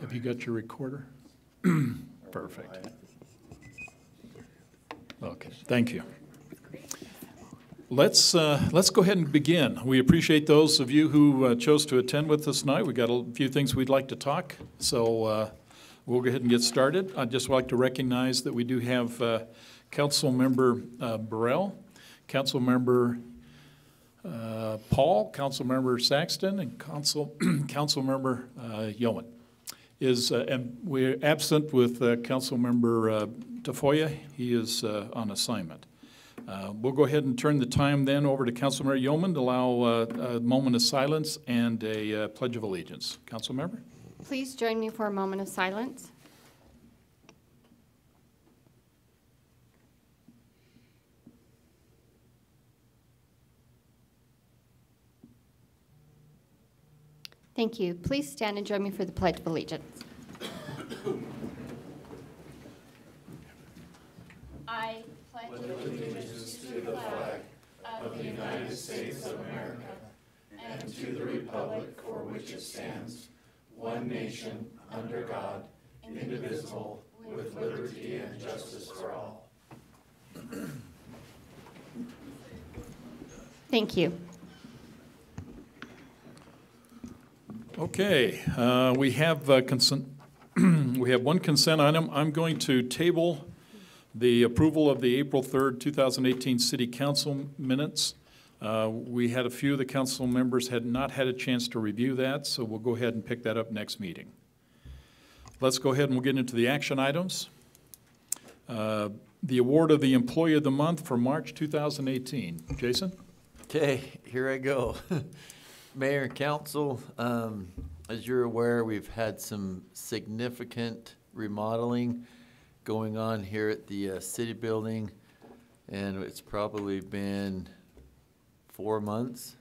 Have you got your recorder? Perfect. Okay, thank you. Let's go ahead and begin. We appreciate those of you who chose to attend with us tonight. We've got a few things we'd like to talk, so we'll go ahead and get started. I'd just like to recognize that we do have Council Member Burrell, Council Member Paul, Council Member Saxton, and Council Member Yeoman. And we're absent with Council Member Tafoya. He is on assignment. We'll go ahead and turn the time then over to Councilmember Yeoman to allow a moment of silence and a Pledge of Allegiance. Councilmember? Please join me for a moment of silence. Thank you. Please stand and join me for the Pledge of Allegiance. I pledge allegiance to the flag of the United States of America and to the republic for which it stands, one nation, under God, indivisible, with liberty and justice for all. Thank you. Okay, we have consent. We have one consent item. I'm going to table the approval of the April 3rd, 2018 City Council minutes. We had a few of the council members had not had a chance to review that, so we'll go ahead and pick that up next meeting. Let's go ahead and we'll get into the action items. The award of the Employee of the Month for March 2018. Jason? Okay, here I go. Mayor and Council, as you're aware, we've had some significant remodeling going on here at the city building, and it's probably been 4 months,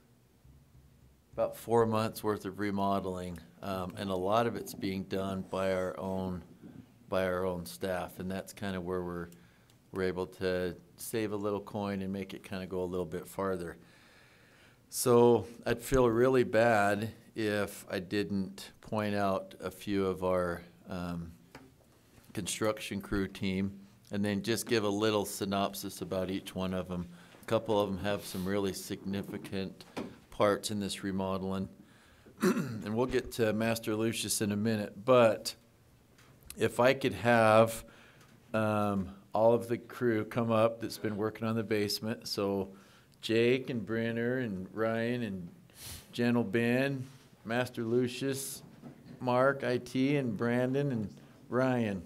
about 4 months worth of remodeling, and a lot of it's being done by our own staff, and that's kind of where we're able to save a little coin and make it kind of go a little bit farther. So I'd feel really bad if I didn't point out a few of our construction crew team and then just give a little synopsis about each one of them. A couple of them have some really significant parts in this remodeling. And we'll get to Master Lucius in a minute, but if I could have all of the crew come up that's been working on the basement. So Jake and Brenner and Ryan and Gentle Ben, Master Lucius, Mark, IT, and Brandon and Ryan.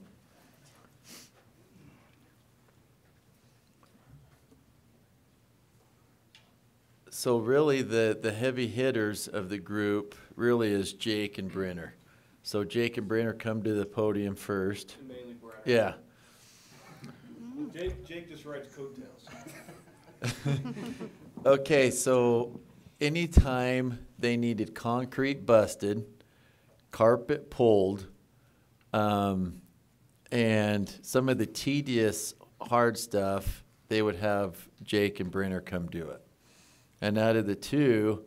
So really the heavy hitters of the group really is Jake and Brenner. So Jake and Brenner come to the podium first. And mainly Brad. Yeah. Jake just writes coattails. Okay, so anytime they needed concrete busted, carpet pulled, and some of the tedious hard stuff, they would have Jake and Brenner come do it. And out of the two,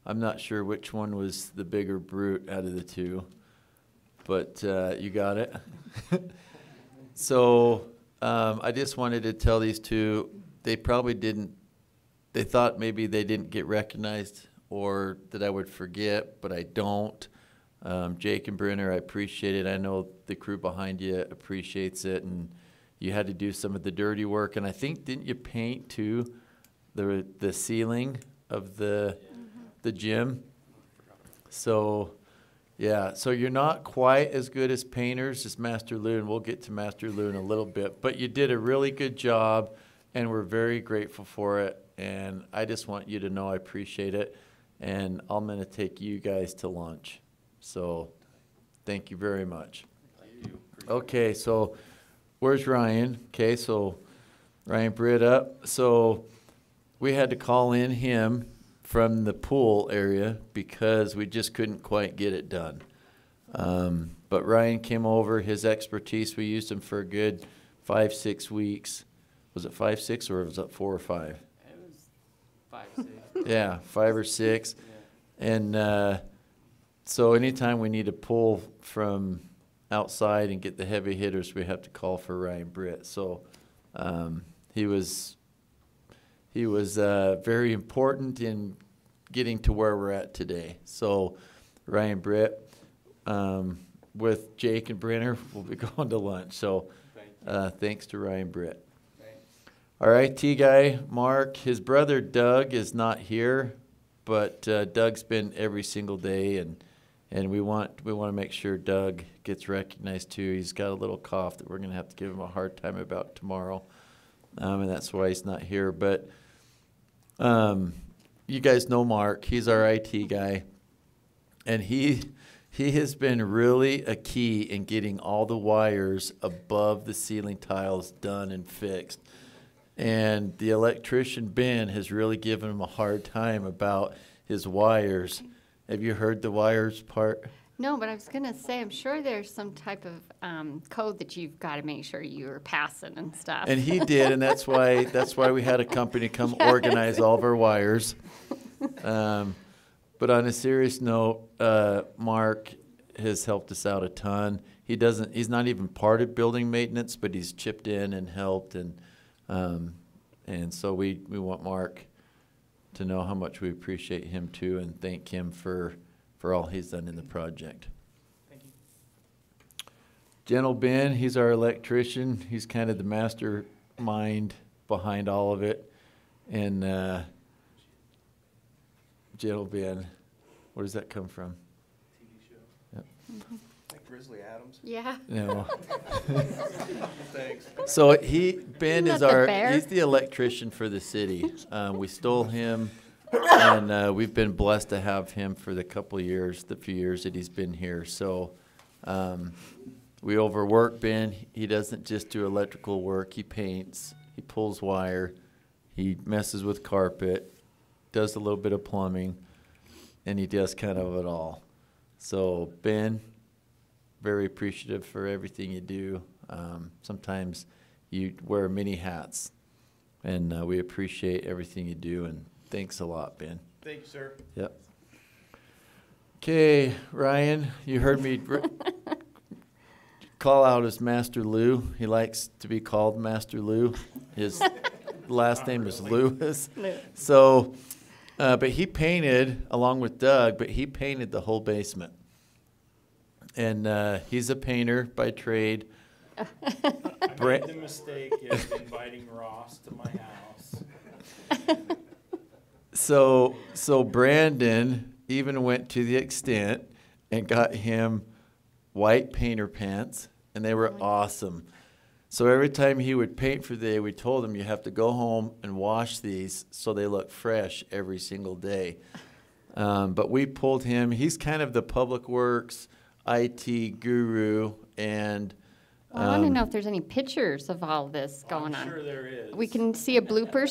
I'm not sure which one was the bigger brute out of the two, but you got it. So I just wanted to tell these two, they probably didn't, they thought maybe they didn't get recognized or that I would forget, but I don't. Jake and Brenner, I appreciate it. I know the crew behind you appreciates it, and you had to do some of the dirty work. And I think, didn't you paint too, the ceiling of the gym? So, yeah, so you're not quite as good as painters as Master Lou, and we'll get to Master Lou in a little bit, but you did a really good job, and we're very grateful for it, and I just want you to know I appreciate it, and I'm going to take you guys to lunch. So, thank you very much. Okay, so where's Ryan? Okay, so Ryan Britt up. So we had to call in him from the pool area because we just couldn't quite get it done. But Ryan came over, his expertise, we used him for a good 5-6 weeks. Was it 5-6 or was it 4 or 5? It was 5-6. Yeah, 5 or 6. Yeah. And so anytime we need to pull from outside and get the heavy hitters, we have to call for Ryan Britt. So he was very important in getting to where we're at today. So Ryan Britt, with Jake and Brenner, we'll be going to lunch. So thanks to Ryan Britt. Our IT guy, Mark, his brother Doug is not here, but Doug's been every single day, and we want to make sure Doug gets recognized too. He's got a little cough that we're going to have to give him a hard time about tomorrow, and that's why he's not here. But you guys know Mark. He's our IT guy, and he has been really a key in getting all the wires above the ceiling tiles done and fixed. And the electrician, Ben, has really given him a hard time about his wires. Have you heard the wires part? No, but I was gonna say, I'm sure there's some type of code that you've got to make sure you're passing and stuff. And he did, and that's why we had a company come organize all of our wires. But on a serious note, Mark has helped us out a ton. He's not even part of building maintenance, but he's chipped in and helped, and so we want Mark to know how much we appreciate him too, and thank him for all he's done in the project. Thank you. Gentle Ben, he's our electrician. He's kind of the mastermind behind all of it. And Gentle Ben, where does that come from? TV show. Yep. Like Grizzly Adams. Yeah. No. Thanks. So Ben Isn't is that the bear? he's the electrician for the city. We stole him, and we've been blessed to have him for the few years that he's been here. So we overwork Ben. He doesn't just do electrical work. He paints, he pulls wire, he messes with carpet, does a little bit of plumbing, and he does kind of it all. So Ben, very appreciative for everything you do. Sometimes you wear many hats, and we appreciate everything you do, and thanks a lot, Ben. Thank you, sir. Yep. Okay, Ryan, you heard me call out as Master Lou. He likes to be called Master Lou. His last name is Lewis. So, but he painted, along with Doug, but he painted the whole basement. And he's a painter by trade. I made the mistake of inviting Ross to my house. So Brandon even went to the extent and got him white painter pants, and they were awesome. So every time he would paint for the day, we told him, you have to go home and wash these so they look fresh every single day. But we pulled him. He's kind of the public works IT guru, and Well, I want to know if there's any pictures of all this going I'm on. sure there is. We can see a blooper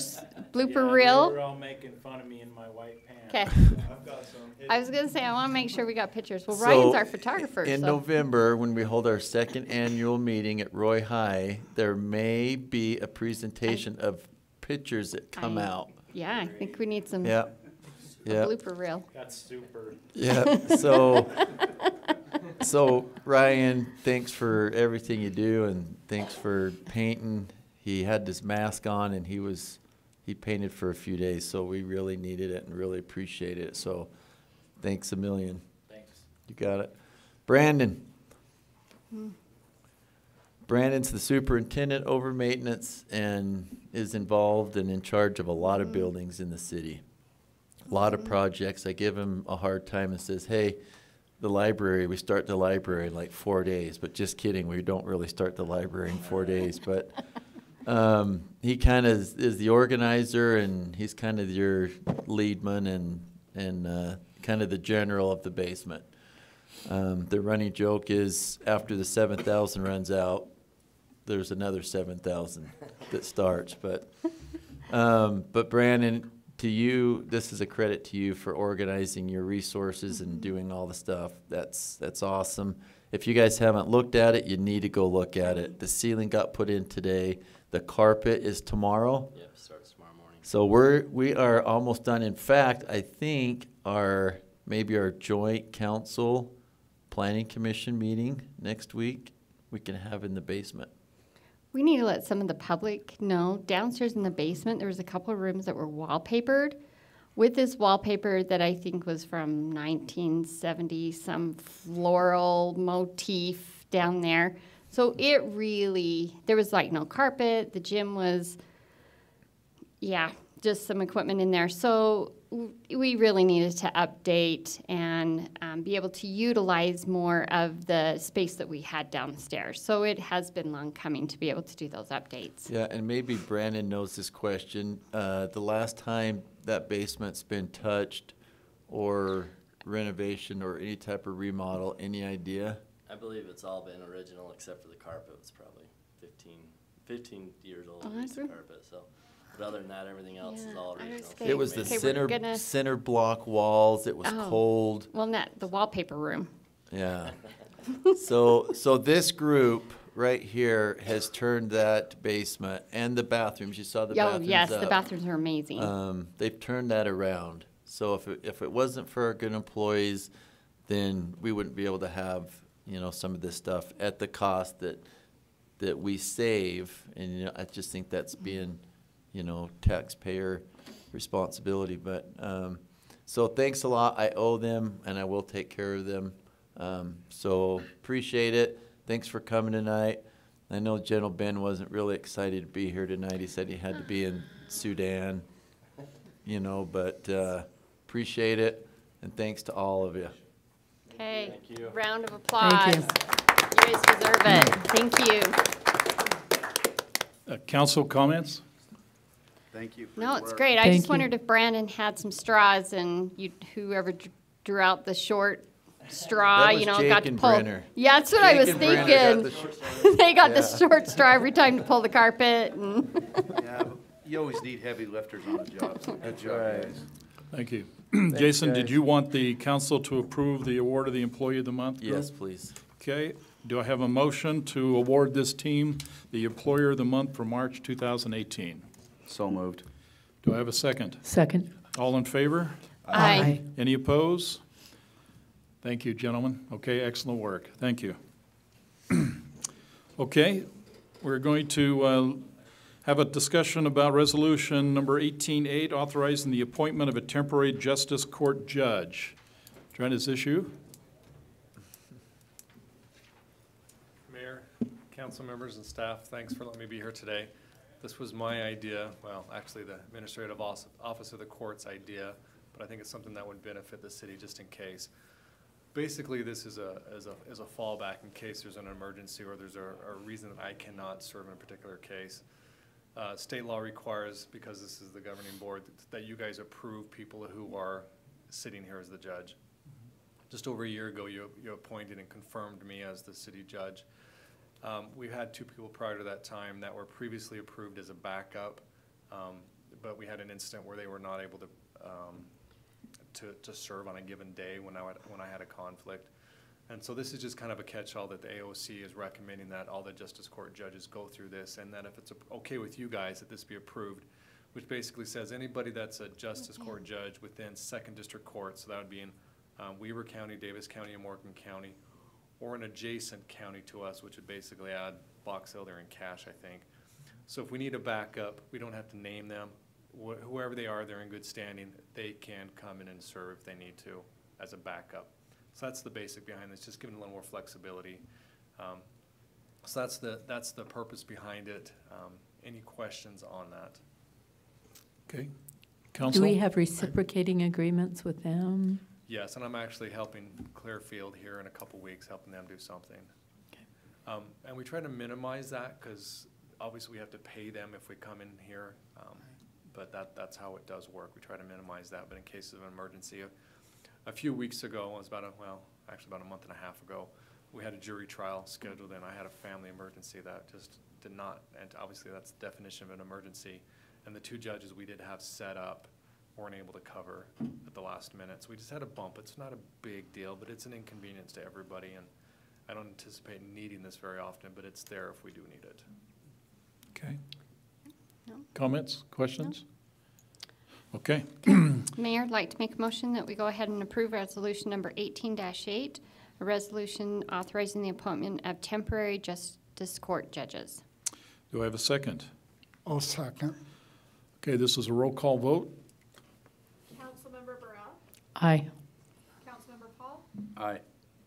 Yeah, reel. They were all making fun of me in my white pants. Okay. I've got some. I was gonna say, I want to make sure we got pictures. Well, So, Ryan's our photographer, in so. November, when we hold our second annual meeting at Roy High, there may be a presentation of pictures that come out. Yeah, I think we need some Yep. a Yep. blooper reel. That's super. Yeah. So Ryan, thanks for everything you do, and thanks for painting. He had this mask on, and he painted for a few days, so we really needed it and really appreciate it. So thanks a million. Thanks. You got it. Brandon. Brandon's the superintendent over maintenance and is involved and in charge of a lot of buildings in the city. A lot of projects. I give him a hard time and says, hey, the library, we start the library in like 4 days, but just kidding, we don't really start the library in 4 days. But he kind of is the organizer, and he's kind of your lead man and kind of the general of the basement. The running joke is after the 7,000 runs out, there's another 7,000 that starts. But Brandon, to you, this is a credit to you for organizing your resources and doing all the stuff. That's awesome. If you guys haven't looked at it, you need to go look at it. The ceiling got put in today. The carpet is tomorrow. Yep, starts tomorrow morning. So we are almost done. In fact, I think maybe our joint council planning commission meeting next week, we can have in the basement. We need to let some of the public know, downstairs in the basement, there was a couple of rooms that were wallpapered with this wallpaper that I think was from 1970, some floral motif down there. So it really, there was like no carpet, the gym was, yeah, just some equipment in there. So we really needed to update and be able to utilize more of the space that we had downstairs. So it has been long coming to be able to do those updates. Yeah, and maybe Brandon knows this question. The last time that basement's been touched or renovation or any type of remodel, any idea? I believe it's all been original except for the carpet was probably 15 years old, Oh, at least the that's carpet, so. But other than that, everything else is Yeah, all I was original. gonna- It was the Okay, we're center, gonna- center block walls. It was Oh. cold. Well, not the wallpaper room. Yeah. So this group right here has turned that basement and the bathrooms, you saw the Oh, bathrooms yes, the up. bathrooms are amazing. They've turned that around. So if it wasn't for our good employees, then we wouldn't be able to have, you know, some of this stuff at the cost that we save. And, you know, I just think that's being, you know, taxpayer responsibility. But, so thanks a lot. I owe them and I will take care of them. So appreciate it. Thanks for coming tonight. I know General Ben wasn't really excited to be here tonight. He said he had to be in Sudan, you know, but appreciate it. And thanks to all of you. Okay, Thank you. round of applause. You guys deserve it. Thank you. Council comments? Thank you. for No, your it's work. great. I Thank just you. wondered if Brandon had some straws and whoever drew out the short straw, That was you know, Jake got to and pull. Brenner. Yeah, that's what I Jake was and Brenner got the thinking. short- They got the Yeah. short straw every time to pull the carpet and. Yeah, but you always need heavy lifters on a job. Good job, right. guys. Thank you. Jason, did guys. you want the council to approve the award of the Employee of the Month? group? Yes, please. Okay, do I have a motion to award this team the Employer of the Month for March 2018? So moved. Do I have a second? Second. All in favor? Aye. Any opposed? Thank you, gentlemen. Okay, excellent work. Thank you. Okay, we're going to have a discussion about resolution number 18-8, authorizing the appointment of a temporary justice court judge. Trent, is this you? Mayor, council members and staff, thanks for letting me be here today. This was my idea, well, actually the Administrative Office of the Court's idea, but I think it's something that would benefit the city just in case. Basically, this is a fallback in case there's an emergency or there's a reason that I cannot serve in a particular case. State law requires, because this is the governing board, that you guys approve people who are sitting here as the judge. Just over a year ago, you appointed and confirmed me as the city judge. We've had two people prior to that time that were previously approved as a backup, but we had an incident where they were not able to serve on a given day when I had a conflict. And so this is just kind of a catch-all that the AOC is recommending that all the Justice Court judges go through this, and that if it's okay with you guys, that this be approved, which basically says anybody that's a Justice Court judge within 2nd District Court, so that would be in Weber County, Davis County, and Morgan County, or an adjacent county to us, which would basically add Box Elder and Cache, I think. So if we need a backup, we don't have to name them. Whoever they are, they're in good standing. They can come in and serve if they need to as a backup. So that's the basic behind this, just giving a little more flexibility. So that's the purpose behind it. Any questions on that? Okay. Do Council? we have reciprocating agreements with them? Yes, and I'm actually helping Clearfield here in a couple weeks, helping them do something. And we try to minimize that because obviously we have to pay them if we come in here, but that's how it does work. We try to minimize that, but in case of an emergency, a few weeks ago, it was about a month and a half ago, we had a jury trial scheduled and I had a family emergency that just did not, and obviously that's the definition of an emergency, and the two judges we did have set up weren't able to cover at the last minute. So we just had a bump. It's not a big deal, but it's an inconvenience to everybody, and I don't anticipate needing this very often, but it's there if we do need it. Okay. No. Comments, questions? Okay. Mayor, I'd like to make a motion that we go ahead and approve resolution number 18-8, A resolution authorizing the appointment of temporary justice court judges. Do I have a second? I'll second. Okay, this is a roll call vote. Councilmember Burrell? Aye. Councilmember Paul? Aye.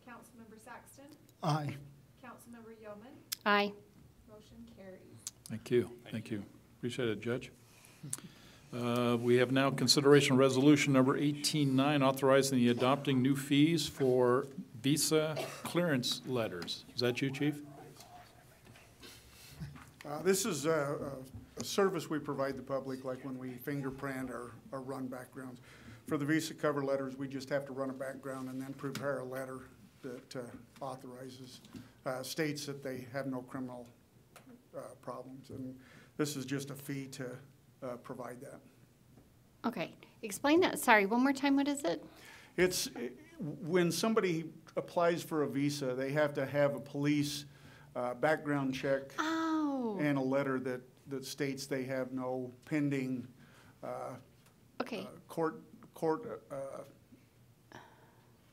Councilmember Saxton? Aye. Councilmember Yeoman? Aye. Motion carries. Thank you. Thank you. Appreciate it, Judge. We have now consideration of resolution number 18-9, authorizing the adopting new fees for visa clearance letters. Is that you, Chief? This is a service we provide the public, like when we fingerprint or run backgrounds. For the visa cover letters, we just have to run a background and then prepare a letter that authorizes, states that they have no criminal problems. And this is just a fee to provide that. Okay, explain that. Sorry, one more time, what is it? It's, when somebody applies for a visa, they have to have a police background check Oh, and a letter that states they have no pending okay, court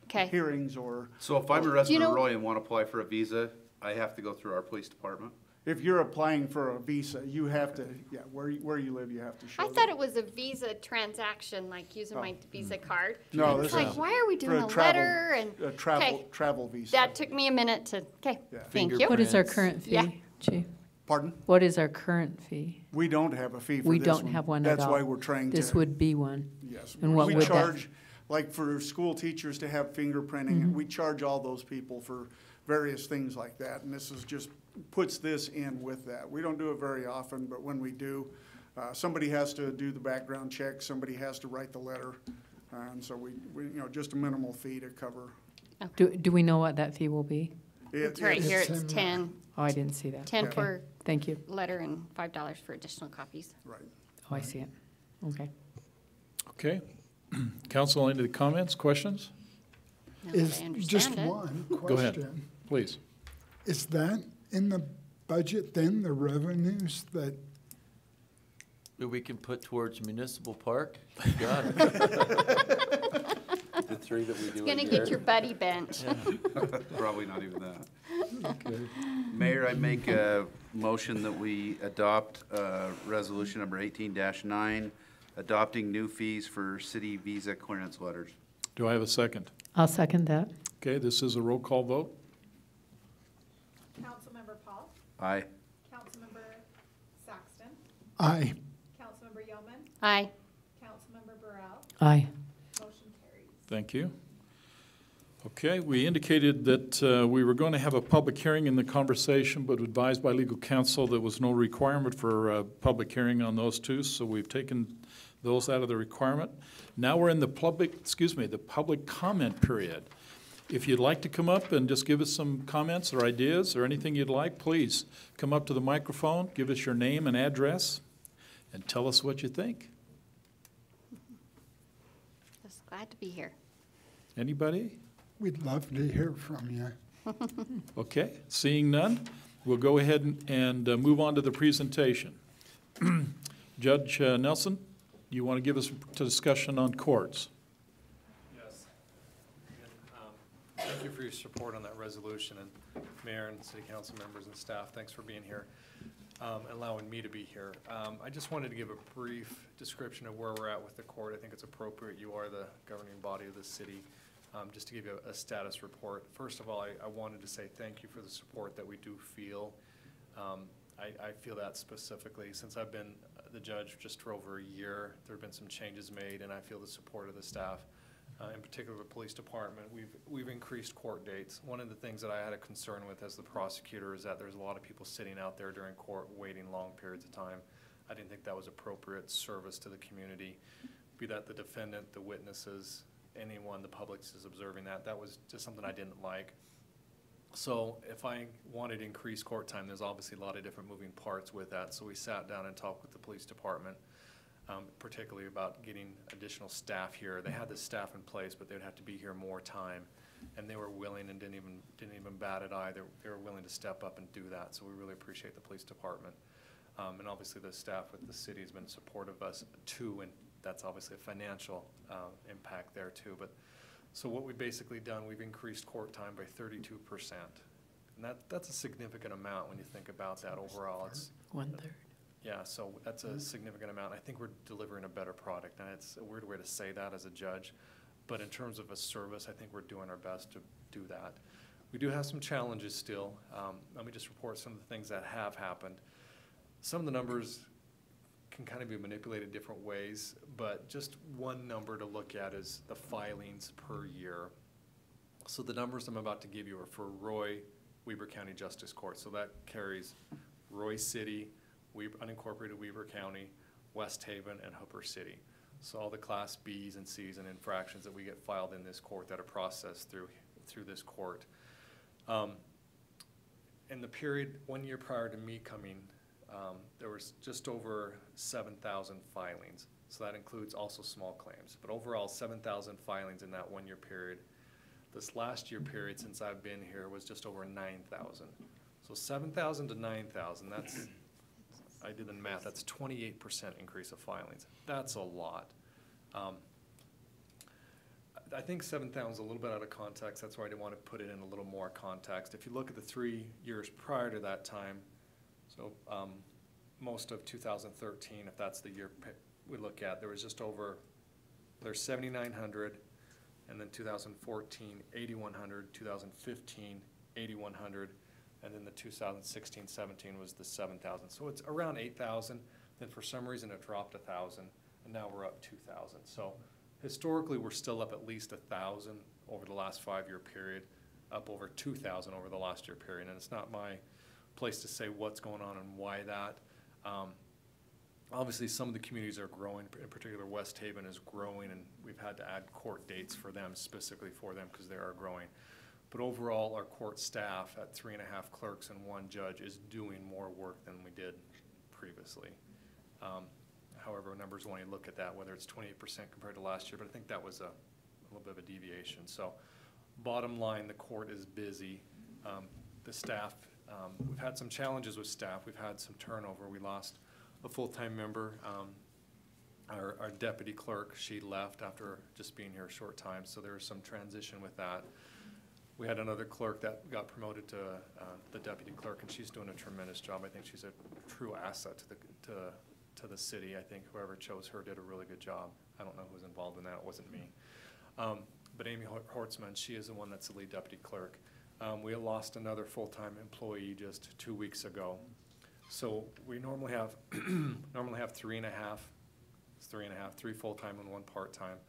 okay. hearings, or So if I'm a Do you resident know- of Roy and want to apply for a visa, I have to go through our police department? if you're applying for a visa, you have to, yeah, where you live, you have to show I that. thought it was a Visa transaction, like using my Visa card. No, It's this like, is why are we for doing a a travel- letter and, a okay, travel visa. that took me a minute to, okay, Yeah. thank you. What is our Fingerprints. current fee, Yeah. Chief? Pardon? What is our current fee? We don't have a fee for this We one. don't have one at all. That's why we're trying to. This would be one. Yes. And what We would that- charge, like for school teachers to have fingerprinting, Mm-hmm. we charge all those people for various things like that. And this is just, puts this in with that. We don't do it very often, but when we do, somebody has to do the background check, somebody has to write the letter. And so we, just a minimal fee to cover. Do we know what that fee will be? It's right here, It's it's in 10, Oh, I didn't see that. 10 Okay. for Thank you. letter and $5 for additional copies. Right. Oh, I see it. Okay. Okay. Council, any comments, questions? Now that Is I just understand it. one Go ahead. question. Please. Is that in the budget then, the revenues that, That we can put towards municipal park? Got it. The three that we do Gonna get your buddy bench. Probably not even that. Mayor, I make a motion that we adopt resolution number 18-9, adopting new fees for city visa clearance letters. Do I have a second? I'll second that. Okay, this is a roll call vote. Councilmember Paul? Aye. Councilmember Saxton? aye, Councilmember Yeoman? Aye. Councilmember Burrell? Aye. Motion carries. Thank you. Okay, we indicated that we were going to have a public hearing in the conversation, but advised by legal counsel there was no requirement for a public hearing on those two, so we've taken those out of the requirement. Now we're in the public comment period. If you'd like to come up and just give us some comments or ideas or anything you'd like, please come up to the microphone, give us your name and address, and tell us what you think. Just glad to be here. Anybody? we'd love to hear from you. Okay, seeing none, we'll go ahead and move on to the presentation. Judge Nelson, you want to give us a discussion on courts? Yes. And, thank you for your support on that resolution, and Mayor and City Council members and staff, thanks for being here, allowing me to be here. I just wanted to give a brief description of where we're at with the court. I think it's appropriate. You are the governing body of the city. Just to give you a status report. First of all, I wanted to say thank you for the support that we do feel. I feel that specifically. Since I've been the judge just for over a year, there have been some changes made, and I feel the support of the staff. In particular, the police department, we've increased court dates. One of the things that I had a concern with as the prosecutor is that there's a lot of people sitting out there during court waiting long periods of time. I didn't think that was appropriate service to the community, be that the defendant, the witnesses, anyone, the public is observing that. That was just something I didn't like. So if I wanted increased court time, there's obviously a lot of different moving parts with that. So we sat down and talked with the police department, particularly about getting additional staff here. They had the staff in place, but they'd have to be here more time. And they were willing and didn't even bat an eye. They were willing to step up and do that. So we really appreciate the police department. And obviously the staff with the city has been supportive of us too, and that's obviously a financial impact there too. But So what we've basically done, we've increased court time by 32%. And that's a significant amount when you think about that overall. It's, 1/3. yeah, so that's a significant amount. I think we're delivering a better product, and it's a weird way to say that as a judge. But in terms of a service, I think we're doing our best to do that. We do have some challenges still. Let me just report some of the things that have happened. Some of the numbers can kind of be manipulated different ways, but just one number to look at is the filings per year. So the numbers I'm about to give you are for Roy, Weber County Justice Court. So that carries Roy City, unincorporated Weber County, West Haven, and Hooper City. So all the Class Bs and Cs and infractions that we get filed in this court that are processed through this court. In the period 1 year prior to me coming, there was just over 7,000 filings. So that includes also small claims. But overall, 7,000 filings in that 1 year period. This last year period since I've been here was just over 9,000. So 7,000 to 9,000, that's, I did the math, that's 28% increase of filings. That's a lot. I think 7,000 is a little bit out of context. That's why I didn't want to put it in a little more context. If you look at the 3 years prior to that time, so most of 2013, if that's the year we look at, there was just over, there's 7,900, and then 2014, 8,100, 2015, 8,100, and then the 2016-17 was the 7,000. So it's around 8,000. Then for some reason it dropped 1,000, and now we're up 2,000. So historically, we're still up at least 1,000 over the last 5 year period, up over 2,000 over the last year period. And it's not my place to say what's going on and why that. Obviously, some of the communities are growing. In particular, West Haven is growing, and we've had to add court dates for them, specifically for them, because they are growing. But overall, our court staff at 3.5 clerks and 1 judge is doing more work than we did previously. However, numbers when you look at that, whether it's 28% compared to last year, but I think that was a little bit of a deviation. So bottom line, the court is busy. The staff, we've had some challenges with staff. We've had some turnover. We lost a full-time member. Our deputy clerk, she left after just being here a short time, so there was some transition with that. We had another clerk that got promoted to the deputy clerk, and she's doing a tremendous job. I think she's a true asset to the city. I think whoever chose her did a really good job. I don't know who was involved in that. It wasn't me. But Amy Hortzman, she is the one that's the lead deputy clerk. We lost another full-time employee just 2 weeks ago. So we normally have 3.5, 3 full-time and 1 part-time.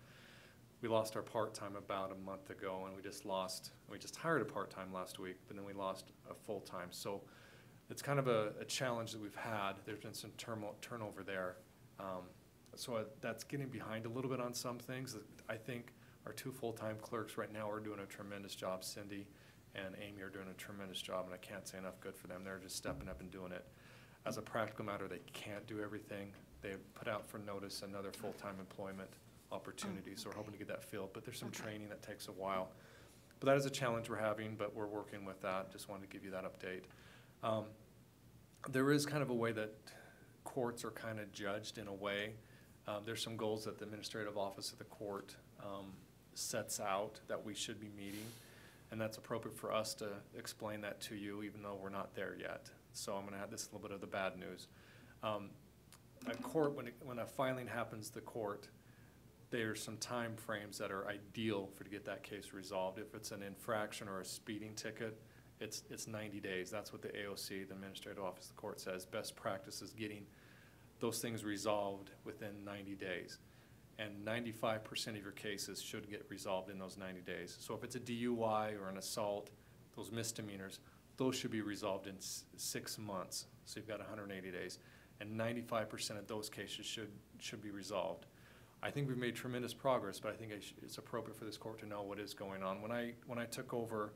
We lost our part-time about a month ago, and we just hired a part-time last week, but then we lost a full-time. So it's kind of a challenge that we've had. There's been some turnover there. So that's getting behind a little bit on some things. I think our 2 full-time clerks right now are doing a tremendous job. Cindy and Amy are doing a tremendous job, and I can't say enough good for them. They're just stepping up and doing it. As a practical matter, they can't do everything. They've put out for notice another full-time employment opportunity, so we're hoping to get that filled. But there's some training that takes a while. But that is a challenge we're having, but we're working with that. Just wanted to give you that update. There is kind of a way that courts are kind of judged in a way. There's some goals that the administrative office of the court sets out that we should be meeting, and that's appropriate for us to explain that to you, even though we're not there yet. So I'm going to add this little bit of the bad news. A court, when a filing happens to court, there's some time frames that are ideal to get that case resolved. If it's an infraction or a speeding ticket, it's 90 days. That's what the AOC, the Administrative Office of the Court, says. Best practice is getting those things resolved within 90 days. And 95% of your cases should get resolved in those 90 days. So if it's a DUI or an assault, those misdemeanors, those should be resolved in 6 months. So you've got 180 days. And 95% of those cases should be resolved. I think we've made tremendous progress, but I think it's appropriate for this court to know what is going on. When I took over,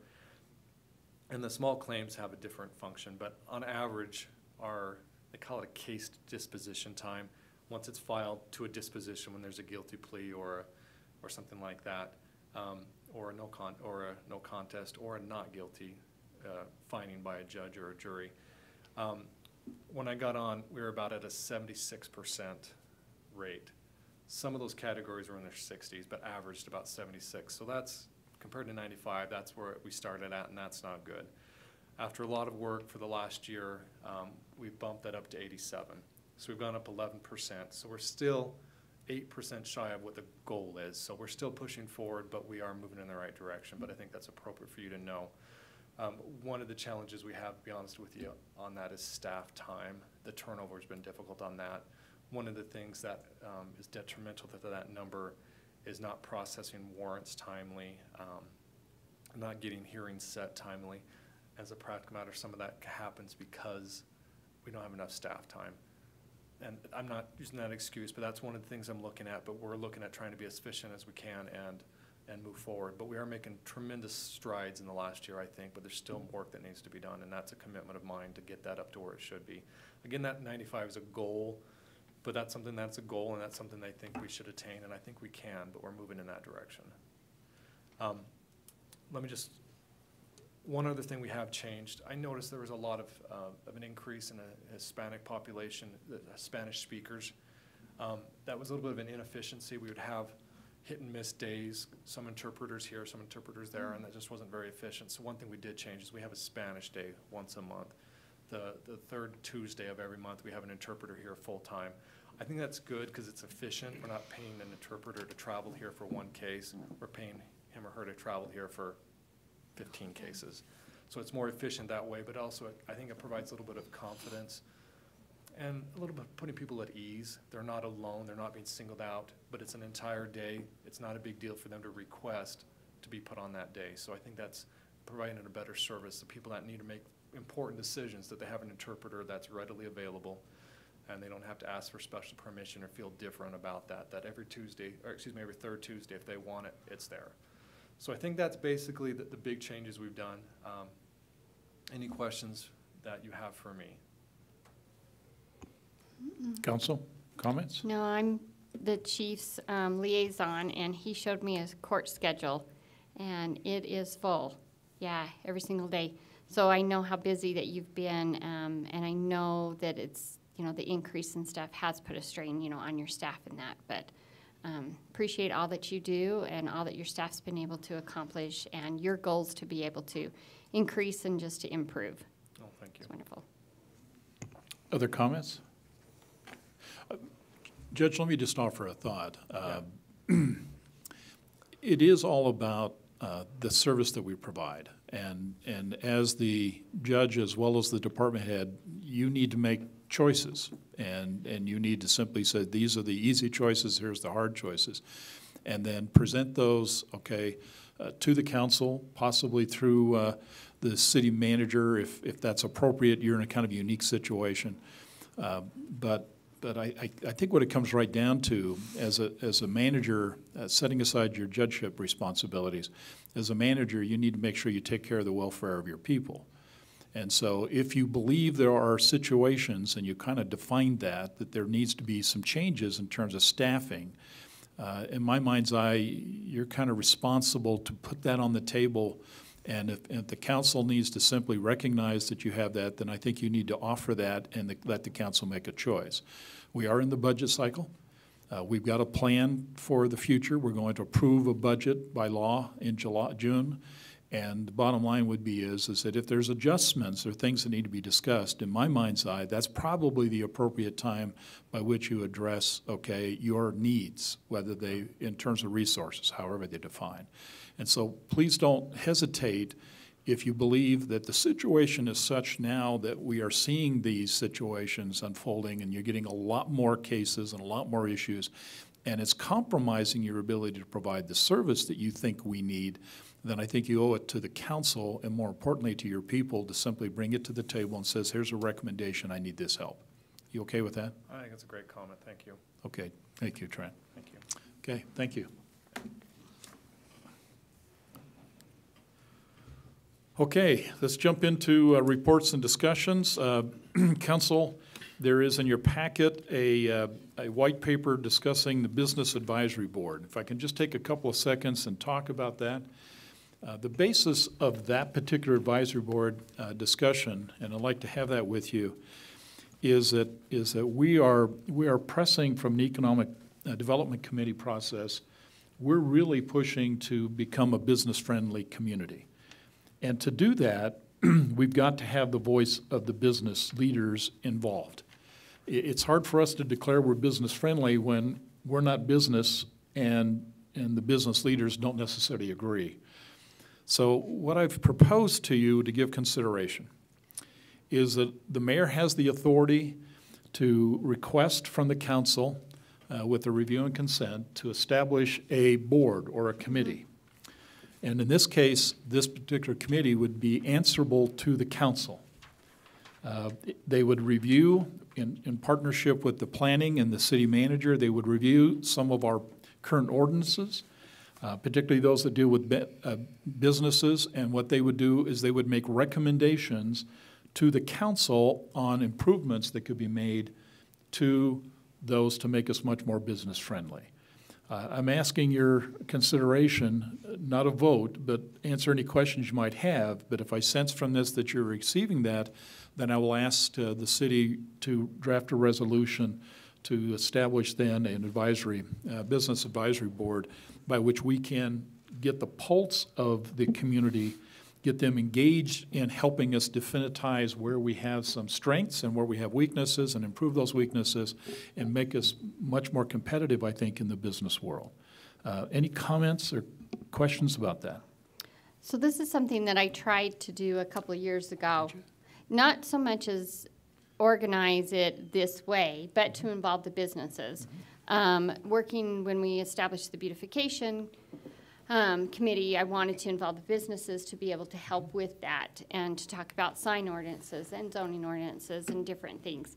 and the small claims have a different function, but on average, they call it a case disposition time. Once it's filed to a disposition, when there's a guilty plea or something like that, or a no contest or a not guilty finding by a judge or a jury. When I got on, we were about at a 76% rate. Some of those categories were in their 60s, but averaged about 76. So that's, compared to 95, that's where we started at, and that's not good. After a lot of work for the last year, we've bumped that up to 87. So we've gone up 11%. So we're still 8% shy of what the goal is. So we're still pushing forward, but we are moving in the right direction. But I think that's appropriate for you to know. One of the challenges we have, to be honest with you, on that is staff time. The turnover has been difficult on that. One of the things that is detrimental to that number is not processing warrants timely, not getting hearings set timely. As a practical matter, some of that happens because we don't have enough staff time. And I'm not using that excuse, but that's one of the things I'm looking at. But we're looking at trying to be as efficient as we can and move forward. But we are making tremendous strides in the last year, I think, but there's still work that needs to be done, and that's a commitment of mine to get that up to where it should be. Again, that 95 is a goal, but that's something that's a goal, and that's something I think we should attain, and I think we can, but we're moving in that direction. Let me just, one other thing we have changed. I noticed there was a lot of an increase in a Hispanic population, Spanish speakers. That was a little bit of an inefficiency. We would have hit and miss days, some interpreters here, some interpreters there, and that just wasn't very efficient. So one thing we did change is we have a Spanish day once a month. The third Tuesday of every month, we have an interpreter here full-time. I think that's good because it's efficient. We're not paying an interpreter to travel here for one case. We're paying him or her to travel here for 15 cases. So it's more efficient that way, but also I think it provides a little bit of confidence and a little bit putting people at ease. They're not alone, they're not being singled out, but it's an entire day. It's not a big deal for them to request to be put on that day. So I think that's providing a better service to people that need to make important decisions, that they have an interpreter that's readily available and they don't have to ask for special permission or feel different about that every Tuesday, or excuse me, every third Tuesday, if they want it, it's there. So I think that's basically the big changes we've done. Any questions that you have for me? Council, comments? No, I'm the chief's liaison, and he showed me his court schedule, and it is full. Yeah, every single day. So I know how busy that you've been, and I know that it's, you know, the increase in staff has put a strain, you know, on your staff and that, but appreciate all that you do and all that your staff's been able to accomplish and your goals to be able to increase and just to improve. Oh, thank you. It's wonderful. Other comments? Judge, let me just offer a thought. It is all about the service that we provide. And as the judge as well as the department head, you need to make choices. And you need to simply say, these are the easy choices, here's the hard choices. And then present those, okay, to the council, possibly through the city manager, if that's appropriate. You're in a kind of unique situation. But I think what it comes right down to, as a manager, setting aside your judgeship responsibilities, as a manager, you need to make sure you take care of the welfare of your people. And so if you believe there are situations, and you kind of defined that there needs to be some changes in terms of staffing, in my mind's eye, you're kind of responsible to put that on the table. And if the council needs to simply recognize that you have that, then I think you need to offer that and let the council make a choice. We are in the budget cycle. We've got a plan for the future. We're going to approve a budget by law in June. And the bottom line would be is that if there's adjustments or things that need to be discussed, in my mind's eye, that's probably the appropriate time by which you address, okay, your needs, whether they, in terms of resources, however they define. And so please don't hesitate if you believe that the situation is such now that we are seeing these situations unfolding and you're getting a lot more cases and a lot more issues, and it's compromising your ability to provide the service that you think we need, then I think you owe it to the council and more importantly to your people to simply bring it to the table and says, here's a recommendation, I need this help. You okay with that? I think that's a great comment. Thank you. Okay. Thank you, Trent. Thank you. Okay. Thank you. Okay. Let's jump into reports and discussions. Council, there is in your packet a white paper discussing the Business Advisory Board. If I can just take a couple of seconds and talk about that. The basis of that particular advisory board discussion, and I'd like to have that with you, is that we are pressing from an economic development committee process, we're really pushing to become a business-friendly community. And to do that, we've got to have the voice of the business leaders involved. It's hard for us to declare we're business-friendly when we're not business and the business leaders don't necessarily agree. So what I've proposed to you to give consideration is that the mayor has the authority to request from the council with the review and consent to establish a board or a committee. And in this case, this particular committee would be answerable to the council. They would review, in partnership with the planning and the city manager, they would review some of our current ordinances, particularly those that deal with businesses. And what they would do is they would make recommendations to the council on improvements that could be made to those to make us much more business friendly. I'm asking your consideration, not a vote, but answer any questions you might have. But if I sense from this that you're receiving that, then I will ask the city to draft a resolution to establish then an advisory, business advisory board by which we can get the pulse of the community, get them engaged in helping us definitize where we have some strengths and where we have weaknesses and improve those weaknesses and make us much more competitive, I think, in the business world. Any comments or questions about that? So this is something that I tried to do a couple of years ago. Not so much as organize it this way, but to involve the businesses. Working when we established the beautification committee, I wanted to involve the businesses to be able to help with that and to talk about sign ordinances and zoning ordinances and different things.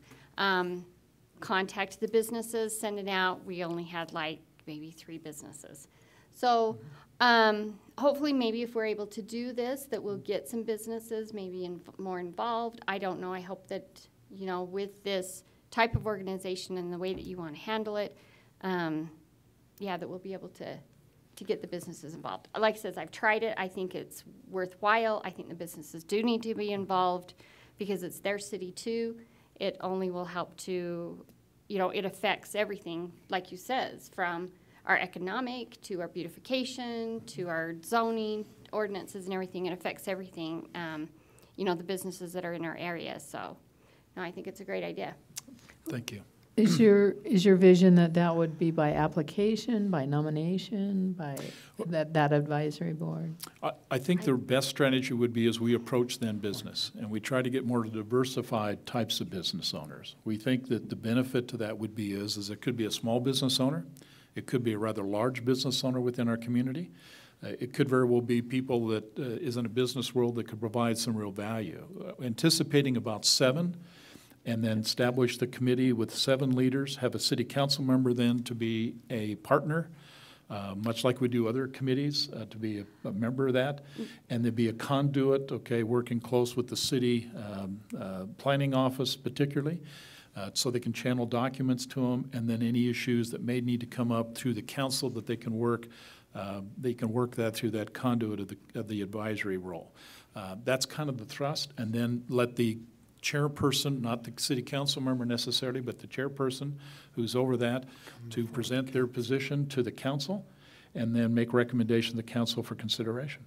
Contact the businesses, send it out. We only had like maybe 3 businesses. So hopefully maybe if we're able to do this, that we'll get some businesses maybe more involved. I don't know. I hope that, you know, with this type of organization and the way that you want to handle it, yeah, that we'll be able to get the businesses involved. Like I said, I've tried it. I think it's worthwhile. I think the businesses do need to be involved because it's their city too. It only will help to, you know, it affects everything, like you says, from our economic to our beautification to our zoning ordinances and everything. It affects everything, you know, the businesses that are in our area. So, no, I think it's a great idea. Thank you. Is your vision that would be by application, by nomination, by that advisory board? I think the best strategy would be as we approach then business, and we try to get more diversified types of business owners. We think that the benefit to that would be is it could be a small business owner, it could be a rather large business owner within our community. It could very well be people that is in a business world that could provide some real value. Anticipating about 7, and then establish the committee with 7 leaders, have a city council member then to be a partner, much like we do other committees, to be a member of that, and to be a conduit, okay, working close with the city planning office particularly, so they can channel documents to them, and then any issues that may need to come up through the council that they can work that through that conduit of the advisory role. That's kind of the thrust, and then let the chairperson, not the city council member necessarily, but the chairperson who's over that, to present their position to the council and then make recommendation to the council for consideration.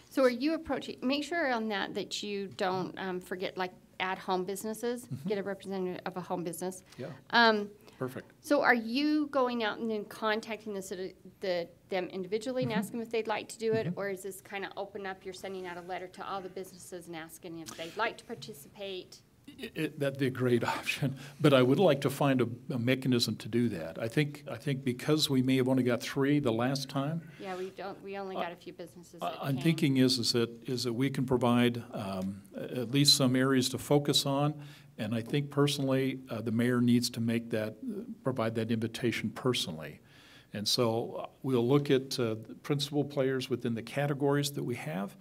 So are you approaching, make sure on that you don't forget like add home businesses, get a representative of a home business. Yeah. Perfect. So are you going out and then contacting them individually and asking if they'd like to do it? Or is this kind of open up, you're sending out a letter to all the businesses and asking if they'd like to participate? That'd be a great option, but I would like to find a mechanism to do that. I think because we may have only got 3 the last time. Yeah, we only got a few businesses that I'm came. thinking is that we can provide at least some areas to focus on. And I think personally, the mayor needs to provide that invitation personally. And so we'll look at principal players within the categories that we have,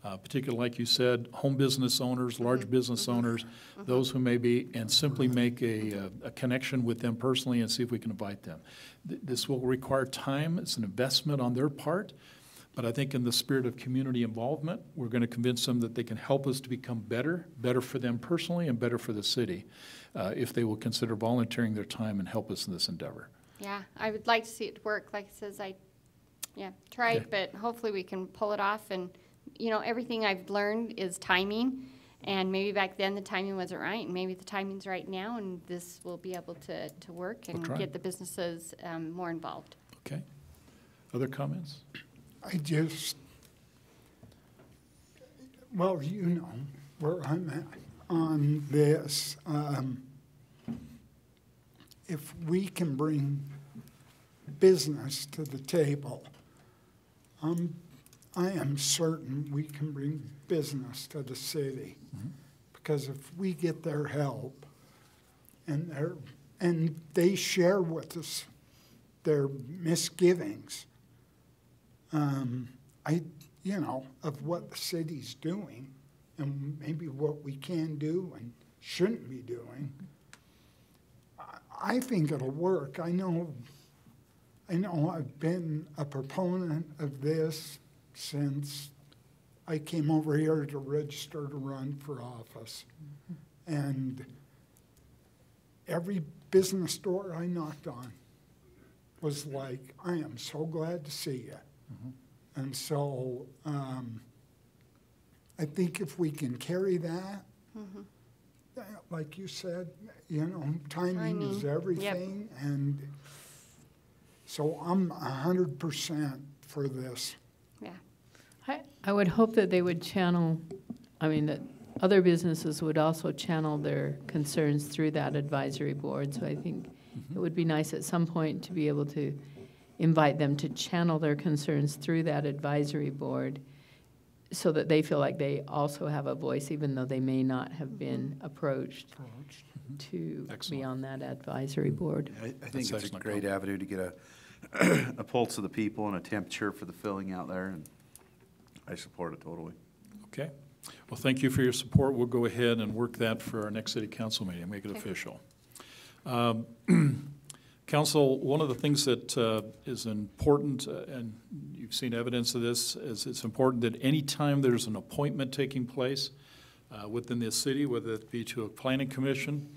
particularly, like you said, home business owners, large business owners, those who may be, and simply make a connection with them personally and see if we can invite them. This will require time. It's an investment on their part. But I think in the spirit of community involvement, we're going to convince them that they can help us to become better for them personally and better for the city, if they will consider volunteering their time and help us in this endeavor. Yeah, I would like to see it work. Like it says, tried, but hopefully we can pull it off. And, you know, everything I've learned is timing. And maybe back then the timing wasn't right, and maybe the timing's right now, and this will be able to work and try. get the businesses more involved. Okay. Other comments? I just, well, you know where I'm at on this. If we can bring business to the table, I am certain we can bring business to the city. Because if we get their help and they share with us their misgivings, of what the city's doing and maybe what we can do and shouldn't be doing, I think it'll work. I know I've been a proponent of this since I came over here to register to run for office. And every business door I knocked on was like, I am so glad to see you. And so I think if we can carry that, like you said, timing is everything. Yep. And so I'm 100% for this. Yeah. I would hope that they would channel, that other businesses would also channel their concerns through that advisory board. So I think it would be nice at some point to be able to invite them to channel their concerns through that advisory board so that they feel like they also have a voice, even though they may not have been approached to be on that advisory board. I think it's a great avenue to get a pulse of the people and a temperature for the filling out there, and I support it totally. Okay. Well, thank you for your support. We'll go ahead and work that for our next city council meeting, make it official. Council, one of the things that is important, and you've seen evidence of this, is it's important that any time there's an appointment taking place within the city, whether it be to a planning commission,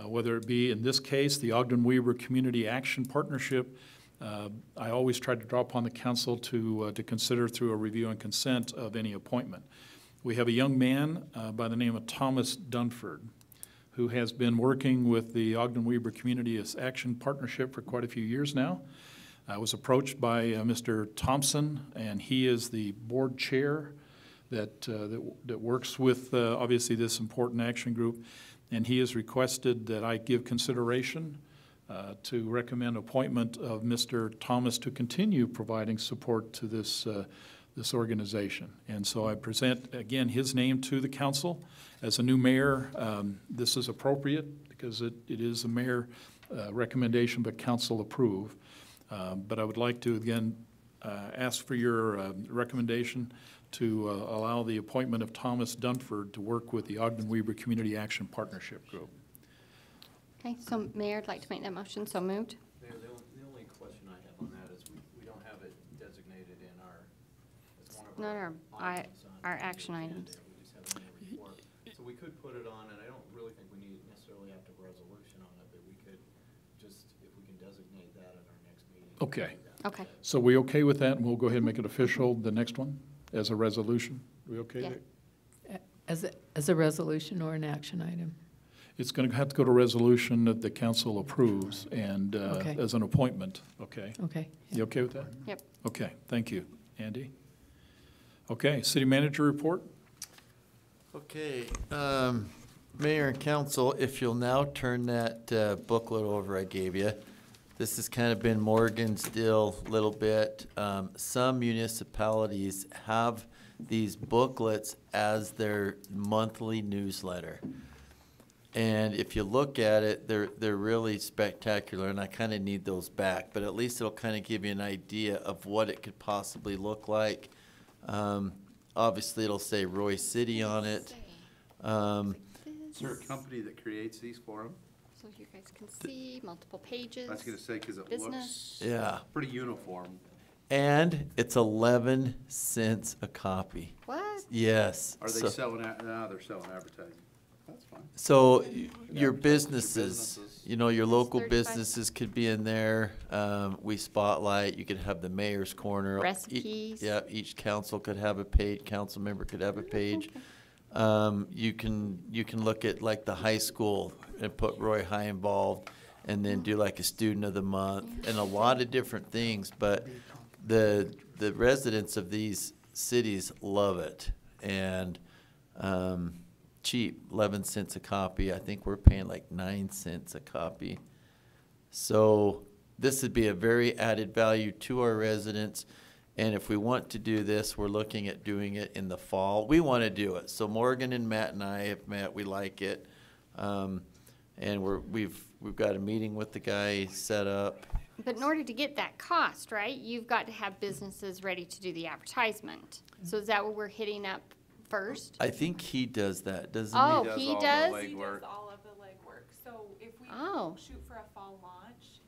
whether it be, in this case, the Ogden-Weber Community Action Partnership, I always try to draw upon the council to consider through a review and consent of any appointment. We have a young man by the name of Thomas Dunford, who has been working with the Ogden-Weber Community Action Partnership for quite a few years now. I was approached by Mr. Thompson, and he is the board chair that works with, obviously, this important action group, and he has requested that I give consideration to recommend appointment of Mr. Thomas to continue providing support to this organization. And so I present, again, his name to the council. As a new mayor, this is appropriate because it is a mayor recommendation, but council approve. But I would like to, again, ask for your recommendation to allow the appointment of Thomas Dunford to work with the Ogden-Weber Community Action Partnership Group. Okay, so Mayor, I'd like to make that motion. So moved. Mayor, the only question I have on that is we don't have it designated in our, as one of Not our items on our the action agenda. items. We just have it in the report. So we could put it on, and I don't really think we need necessarily have to have a resolution on it, but we could just, if we can designate that at our next meeting. Okay. Okay. So we okay with that, and we'll go ahead and make it official, the next one, as a resolution? We okay? Yeah. there? As a resolution or an action item? It's going to have to go to resolution that the council approves and Okay. as an appointment, okay? Okay. You okay with that? Yep. Okay, thank you. Andy? Okay, city manager report? Okay, Mayor and Council, if you'll now turn that booklet over I gave you. This has kind of been Morgan's deal a little bit. Some municipalities have these booklets as their monthly newsletter. And if you look at it, they're really spectacular, and I kind of need those back. But at least it'll kind of give you an idea of what it could possibly look like. Obviously, it'll say Roy City on it. Is there a company that creates these for them? So you guys can see multiple pages. I was gonna say, because it Business. looks Yeah. pretty uniform. And it's 11 cents a copy. What? Yes. Are they So- selling, no, they're selling advertising. That's fine. So your Yeah, businesses, you know, your local 35. businesses could be in there. We spotlight, you could have the mayor's corner. Recipes. Yeah, each council could have a page, council member could have a page. You can look at like the high school and put Roy High involved, and then do like a student of the month and a lot of different things. But the residents of these cities love it, and cheap, 11 cents a copy. I think we're paying like 9 cents a copy. So this would be a very added value to our residents. And if we want to do this, we're looking at doing it in the fall. We want to do it. So Morgan and Matt and I have met. We like it, and we've got a meeting with the guy set up. But in order to get that cost, right, you've got to have businesses ready to do the advertisement. So is that what we're hitting up first? I think he does that, doesn't Oh, he? he all the does? He legwork. does all of the legwork. So if we Oh. shoot for a fall launch,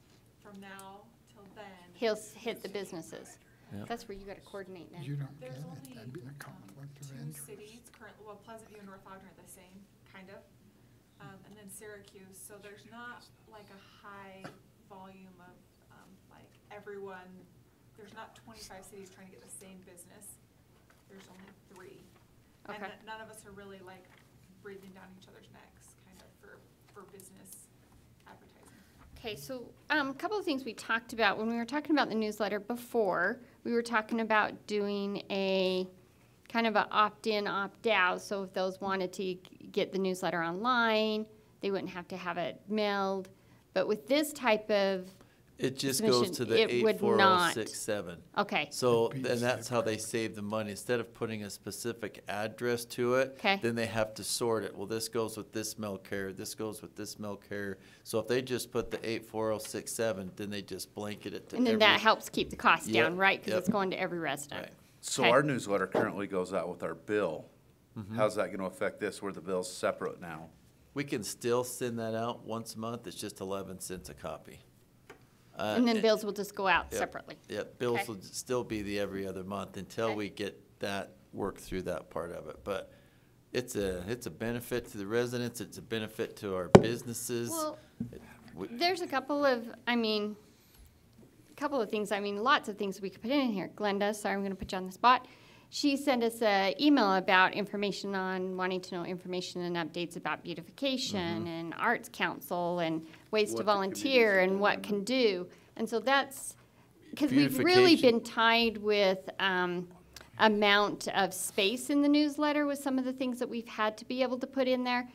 from now till then. He'll hit the businesses. Yep. That's where you gotta coordinate You then. don't get There's it, only that'd be a conflict of two interest. cities currently, well, Pleasant View and North Ogden are the same, kind of. And then Syracuse, so there's not like a high volume of, like everyone, there's not 25 cities trying to get the same business. There's only 3. And Okay. none of us are really like breathing down each other's necks, kind of, for business advertising. Okay, so, a couple of things we talked about, when we were talking about the newsletter before, we were talking about doing a kind of a opt-in, opt-out, so if those wanted to get the newsletter online, they wouldn't have to have it mailed. But with this type of, It just goes to the It would not. 84067. okay, So, It'd be and that's how they save the money. Instead of putting a specific address to it, Okay. then they have to sort it. Well, this goes with this milk carrier, this goes with this milk carrier. So if they just put the 84067, then they just blanket it to and then every. that helps keep the cost Yep, down, right? Because yep. it's going to every resident. Right. So Okay. our newsletter currently goes out with our bill. Mm-hmm. How's that gonna affect this, where the bill's separate now? We can still send that out once a month. It's just 11 cents a copy. And then bills will just go out Yep. separately. Yeah, bills Okay. will still be the every other month until Okay. we get that, work through that part of it. But it's a benefit to the residents, it's a benefit to our businesses. Well, We- there's a couple of things, lots of things we could put in here. Glenda, sorry, I'm gonna put you on the spot. She sent us an email about information on, wanting to know information and updates about beautification and arts council and ways What to the volunteer committees are and what doing. can do. And so that's, because we've really Beautification. been tied with, amount of space in the newsletter with some of the things that we've had to be able to put in there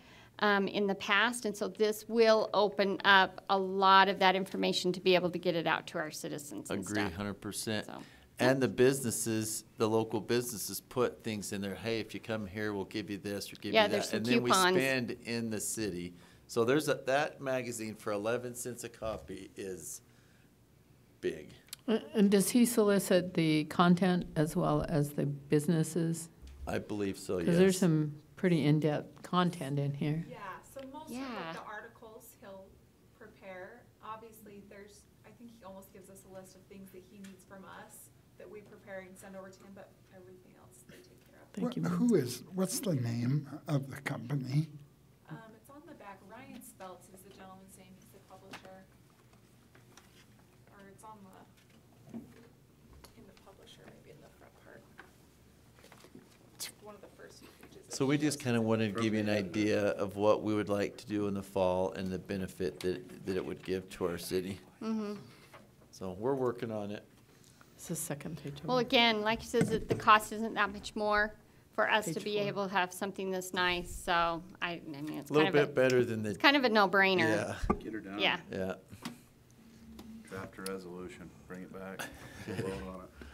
in the past. And so this will open up a lot of that information to be able to get it out to our citizens and Agree, stuff. 100%. So, And the businesses, the local businesses put things in there, hey, if you come here, we'll give you this or give Yeah, you there's that. some And then we coupons. spend in the city. So that magazine for 11 cents a copy is big. And does he solicit the content as well as the businesses? I believe so, yes. Because there's some pretty in-depth content in here. Yeah, so most of Yeah. like, the articles he'll prepare, obviously I think he almost gives us a list of things that he needs from us that we prepare and send over to him, but everything else they take care of. Thank you. What's the name of the company? It's on the back, Ryan Speltz is the gentleman's name, he's the publisher. Or it's on in the publisher, maybe in the front part. It's one of the first few pages. that So we he just lists. kind of wanted to give you an idea of what we would like to do in the fall and the benefit that it would give to our city. So we're working on it. It's the second page. Well, again, like he says, the cost isn't that much more for us to Page be 4. able to have something this nice, so it's A kind little of bit better than the, it's kind of a no-brainer. yeah, Get her done. Yeah. yeah. Draft a resolution, bring it back, we'll vote on it.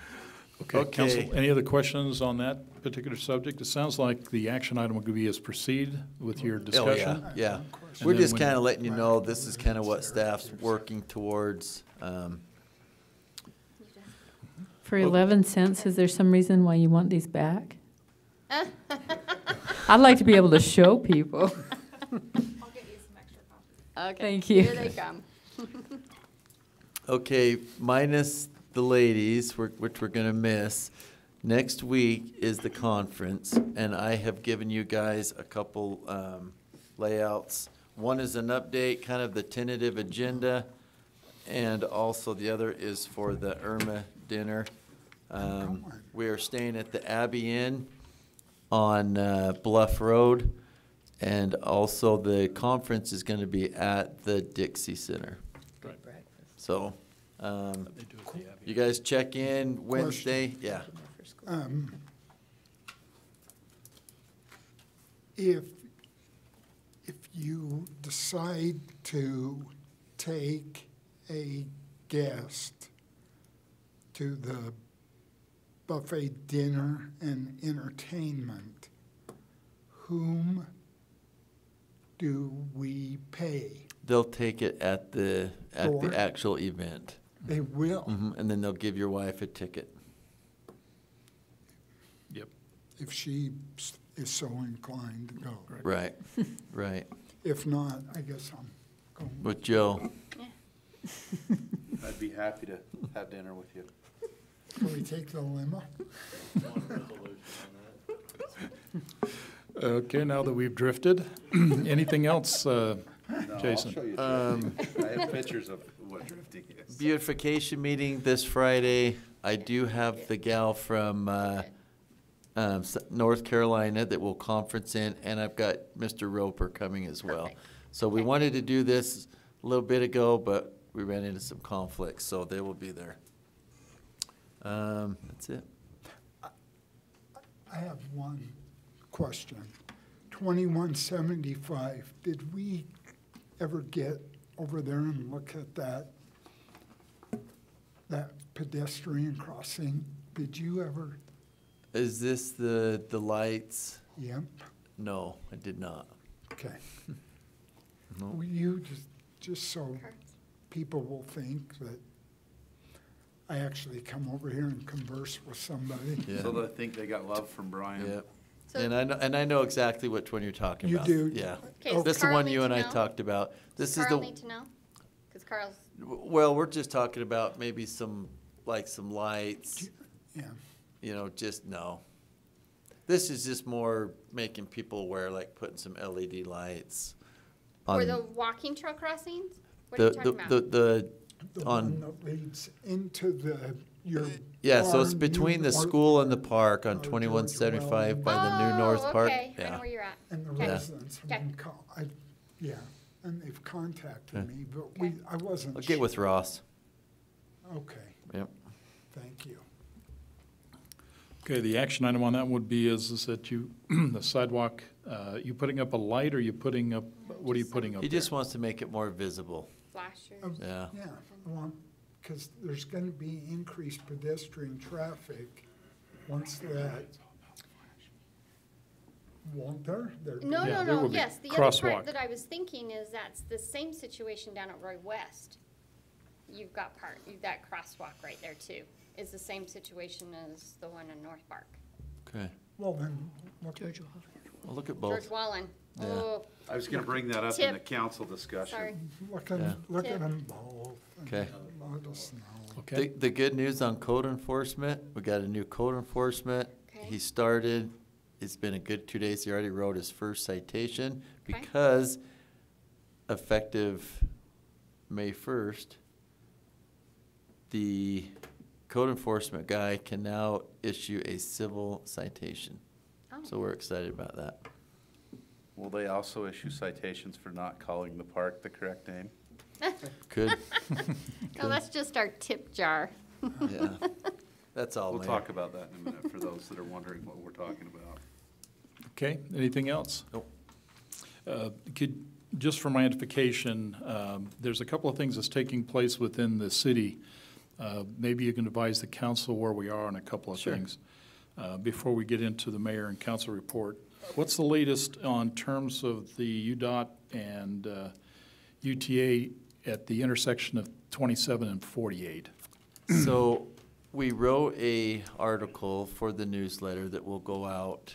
Okay, Okay. council, any other questions on that particular subject? It sounds like the action item will be as proceed with your Oh, discussion. yeah, yeah. And We're then just when- kind of letting you know, this is kind of what staff's working towards. For 11 cents, is there some reason why you want these back? I'd like to be able to show people. I'll get you some extra copies. Okay. Thank you. Here they come. Okay, minus the ladies, which we're gonna miss. Next week is the conference, and I have given you guys a couple layouts. One is an update, kind of the tentative agenda, and also the other is for the Irma dinner. We are staying at the Abbey Inn on Bluff Road, and also the conference is gonna be at the Dixie Center. Right. So, They do it at the Abbey. you guys check in Wednesday, yeah. If you decide to take a guest to the buffet dinner and entertainment, whom do we pay? They'll take it at the Door. actual event. They will, And then they'll give your wife a ticket. Yep. if she is so inclined to go. Right, right. If not, I guess I'm going. With Joe. I'd be happy to have dinner with you. Can we take the limo? One resolution on that. Okay, now that we've drifted, anything else, No, Jason? I'll show you drifting. I have pictures of what drifting is. Beautification meeting this Friday. I do have the gal from North Carolina that will conference in, and I've got Mr. Roper coming as well. Perfect. So we Okay. wanted to do this a little bit ago, but we ran into some conflicts, so they will be there. That's it. I have one question. 2175, did we ever get over there and look at that pedestrian crossing? Did you ever? Is this the lights? Yep, No, I did not. okay. No. Will you just so people will think that I actually come over here and converse with somebody? Yeah. So they think they got love from Brian. Yeah. So- And I know exactly which one you're talking You about. do? Yeah. Okay, does This is the Carl one need you to and I know? talked about. This is Carl the, need to know? Because Carl's, well, we're just talking about maybe some lights, Yeah, just no. This is just more making people aware, like putting some LED lights or on the walking trail crossings? What are you talking about? the the On- one that leads into your. yeah, so it's barn, between new the North school and the Park, park on or 2175 by the new Oh, North Park. okay, I know Yeah. where you're at. And the Okay. residents have Okay. been yeah, and they've contacted Okay. me, but Okay. I wasn't. I'll get with Ross. Okay, Yep. thank you. Okay, the action item on that would be is that you, the sidewalk, you putting up a light or you putting up, what are you putting up He there? just wants to make it more visible. Flashers. Yeah. Yeah, well, because there's going to be increased pedestrian traffic once that, won't there? No, Yeah, no, there no, will be yes, the other crosswalk. part that I was thinking is that's the same situation down at Roy West. You've got that crosswalk right there too. It's the same situation as the one in North Park. Okay. Well, then, look, Well, look at George both. Wallen. Yeah. Oh, I was gonna bring that up in the Tip. council discussion. sorry. Yeah. look Tip. at them both. and Okay. Let us know. Okay, The good news on code enforcement, we got a new code enforcement. Okay. He started, it's been a good 2 days. He already wrote his first citation Okay. because effective May 1st, the code enforcement guy can now issue a civil citation. Oh. So we're excited about that. Will they also issue citations for not calling the park the correct name? Could, No, that's just our tip jar. yeah. That's all, We'll Mayor. talk about that in a minute for those that are wondering what we're talking about. okay, anything else? Nope. Just for my edification, there's a couple of things that's taking place within the city. Maybe you can advise the council where we are on a couple of Sure. things. Before we get into the mayor and council report, what's the latest on terms of the UDOT and UTA at the intersection of 27 and 48? So we wrote a article for the newsletter that will go out.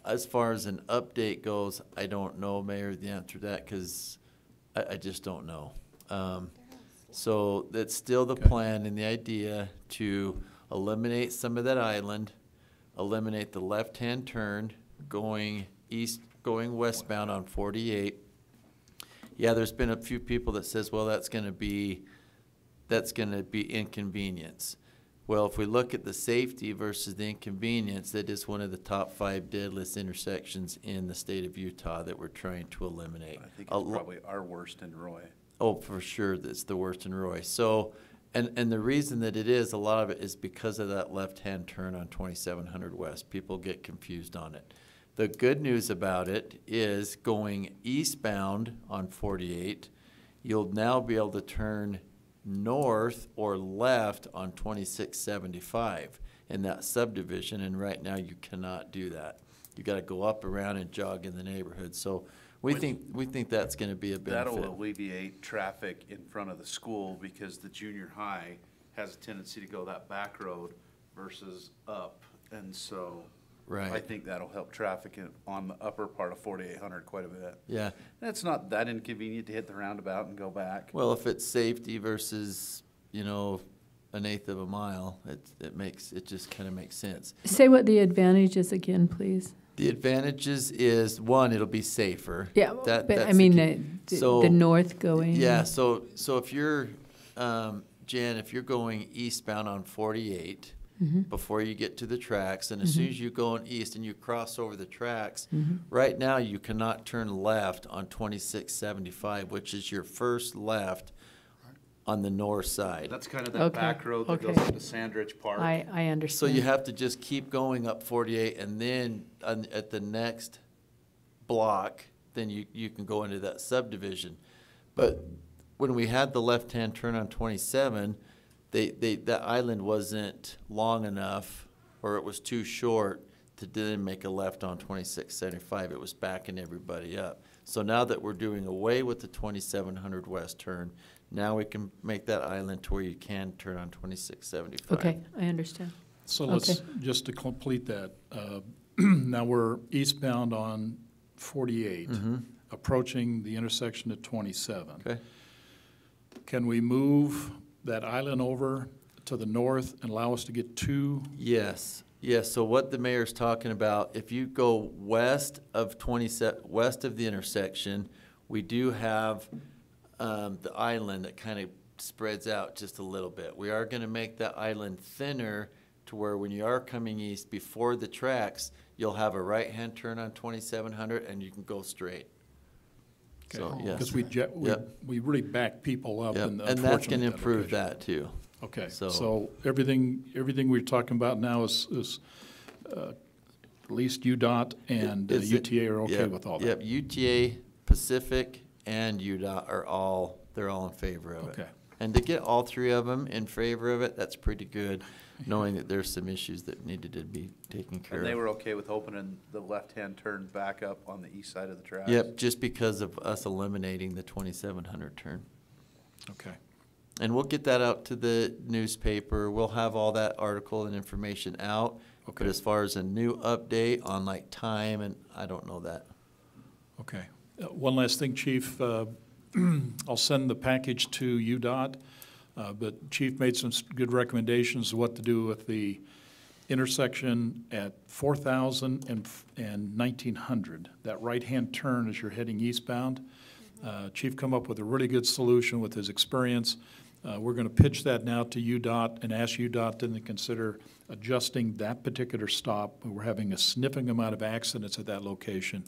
As far as an update goes, I don't know, Mayor, the answer to that, because I just don't know. So that's still the plan and the idea to eliminate some of that island, eliminate the left-hand turn going going westbound on 48, yeah, there's been a few people that says, well, that's gonna be inconvenience. Well, if we look at the safety versus the inconvenience, that is one of the top 5 deadliest intersections in the state of Utah that we're trying to eliminate. I think it's probably our worst in Roy. Oh, for sure, that's the worst in Roy. So, and the reason that it is, a lot of it is because of that left-hand turn on 2700 West. People get confused on it. The good news about it is going eastbound on 48, you'll now be able to turn north or left on 2675 in that subdivision, and right now you cannot do that. You got to go up, around, and jog in the neighborhood. So we think that's going to be a benefit. That'll alleviate traffic in front of the school because the junior high has a tendency to go that back road versus up, and so Right. I think that'll help traffic on the upper part of 4800 quite a bit. Yeah. And it's not that inconvenient to hit the roundabout and go back. Well, if it's safety versus, an eighth of a mile, it just kind of makes sense. Say what the advantage is again, please. The advantages is, one, it'll be safer. Yeah, That's but I the mean, key. the north going. Yeah, so if you're, Jen, if you're going eastbound on 48, before you get to the tracks, and as soon as you're going east and you cross over the tracks, right now you cannot turn left on 2675, which is your first left on the north side. That's kind of that Okay, back road that okay. goes into Sandridge Park. I So understand. you have to just keep going up 48, and then at the next block, then you can go into that subdivision. But when we had the left-hand turn on 27, that island wasn't long enough, or it was too short to then make a left on 2675. It was backing everybody up. So now that we're doing away with the 2700 west turn, now we can make that island to where you can turn on 2675. Okay, I understand. So let's, Okay. just to complete that, now we're eastbound on 48, approaching the intersection at 27. Okay. Can we move that island over to the north and allow us to get to? Yes, so what the mayor's talking about, if you go west of the intersection, we do have the island that kind of spreads out just a little bit. We are gonna make that island thinner to where when you are coming east before the tracks, you'll have a right-hand turn on 2700 and you can go straight. So, yes. Because we really back people up. Yep, in and that's unfortunately, gonna improve location. that too. Okay, So- so everything we're talking about now is at least UDOT and Is it- UTA are okay yep, with all that? Yep, UTA, Pacific, and UDOT are they're all in favor of it. Okay. And to get all 3 of them in favor of it, that's pretty good, knowing that there's some issues that needed to be taken care And of. they were okay with opening the left-hand turn back up on the east side of the tracks? Yep, just because of us eliminating the 2700 turn. Okay. And we'll get that out to the newspaper. We'll have all that article and information out. Okay. But as far as a new update on like time, and I don't know that. Okay. One last thing, Chief. I'll send the package to UDOT, but Chief made some good recommendations of what to do with the intersection at 4,000 and 1900. That right-hand turn as you're heading eastbound. Chief come up with a really good solution with his experience. We're going to pitch that now to UDOT and ask UDOT to consider adjusting that particular stop. We're having a significant amount of accidents at that location,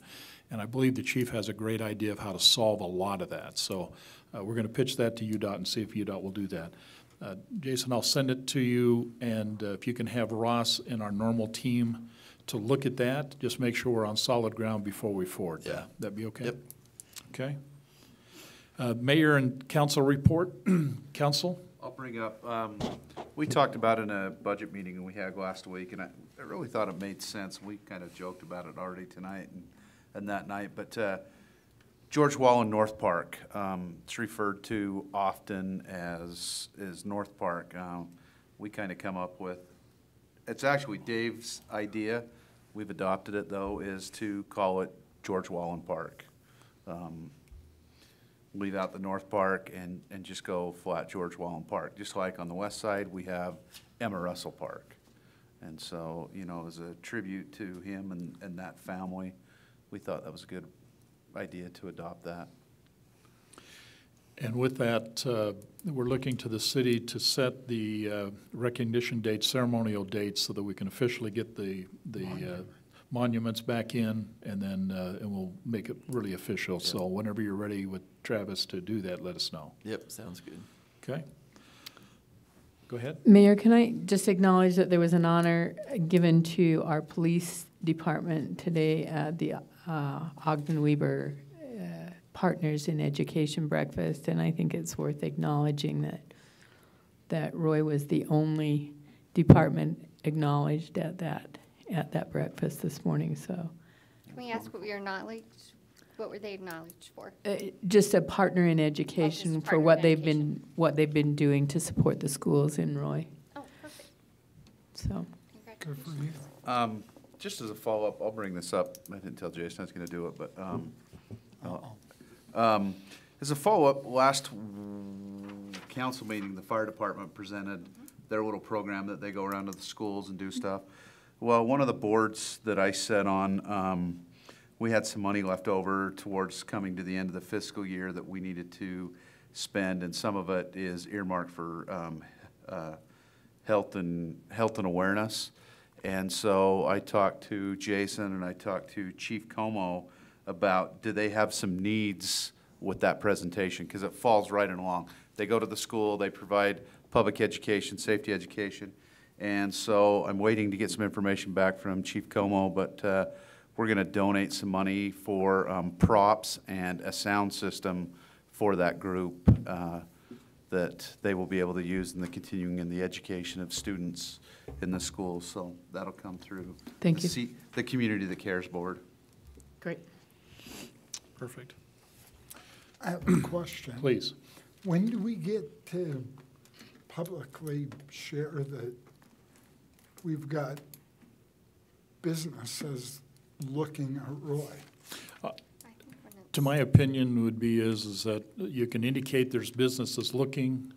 and I believe the chief has a great idea of how to solve a lot of that. So we're going to pitch that to UDOT and see if UDOT will do that. Jason, I'll send it to you, and if you can have Ross and our normal team to look at that, just make sure we're on solid ground before we forward. Yeah. That'd be okay? Yep. Okay. Mayor and council report. Council? I'll bring up, we talked about in a budget meeting we had last week, and I really thought it made sense. We kind of joked about it already tonight and that night, but George Wall in North Park, it's referred to often as North Park. We kind of come up with, it's actually Dave's idea. We've adopted it, though, is to call it George Wallen Park. Leave out the North Park and just go flat George Wallen Park. Just like on the west side, we have Emma Russell Park. And so, as a tribute to him and that family, we thought that was a good idea to adopt that. And with that, we're looking to the city to set the recognition date, ceremonial dates, so that we can officially get the monuments back in, and then and we'll make it really official. Yep. So whenever you're ready with Travis to do that, let us know. Yep, sounds good. Okay? Go ahead. Mayor, can I just acknowledge that there was an honor given to our police department today at the Ogden Weber Partners in Education breakfast, and I think it's worth acknowledging that Roy was the only department acknowledged at that breakfast this morning. So, Can we ask what we are acknowledged? What were they acknowledged for? just a partner in education just for partner what in they've been doing to support the schools in Roy. Oh, perfect. So, Good for you. Just as a follow-up, I'll bring this up. I didn't tell Jason I was going to do it, but as a follow-up, last council meeting, the fire department presented their little program that they go around to the schools and do stuff. Well, one of the boards that I sat on, we had some money left over towards coming to the end of the fiscal year that we needed to spend, and some of it is earmarked for health and awareness. And so I talked to Jason and I talked to Chief Como about, do they have some needs with that presentation? Because it falls right in along. They go to the school, they provide public education, safety education. And so I'm waiting to get some information back from Chief Como, but we're going to donate some money for props and a sound system for that group that they will be able to use in the continuing in the education of students in the schools. So that'll come through Thank you. The Community That Cares Board. great. Perfect. I have a question. Please. When do we get to publicly share that we've got businesses looking at Roy? To my opinion would be is that you can indicate there's businesses looking.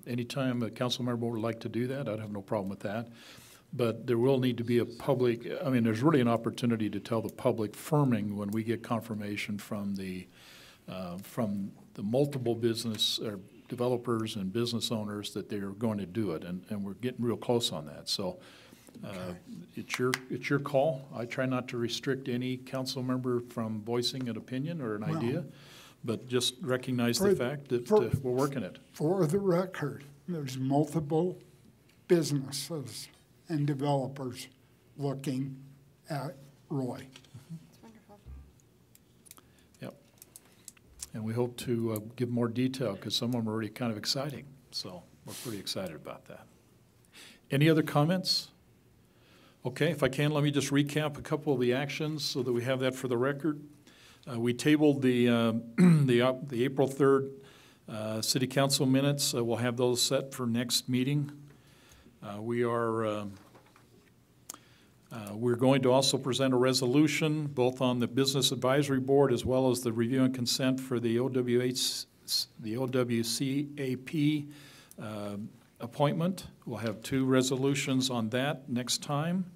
Anytime a council member would like to do that, I'd have no problem with that. But there will need to be a public, I mean, there's really an opportunity to tell the public firming when we get confirmation from the multiple business or developers and business owners that they're going to do it, and we're getting real close on that. So it's your call. I try not to restrict any council member from voicing an opinion or an idea, but just recognize the fact that we're working it. For the record, there's multiple businesses and developers looking at Roy. That's wonderful. Yep. And we hope to give more detail because some of them are already kind of exciting. So we're pretty excited about that. Any other comments? Okay, if I can, let me just recap a couple of the actions so that we have that for the record. We tabled the April 3rd City Council minutes. We'll have those set for next meeting. We're going to also present a resolution both on the Business Advisory Board as well as the review and consent for the OWCAP appointment. We'll have 2 resolutions on that next time.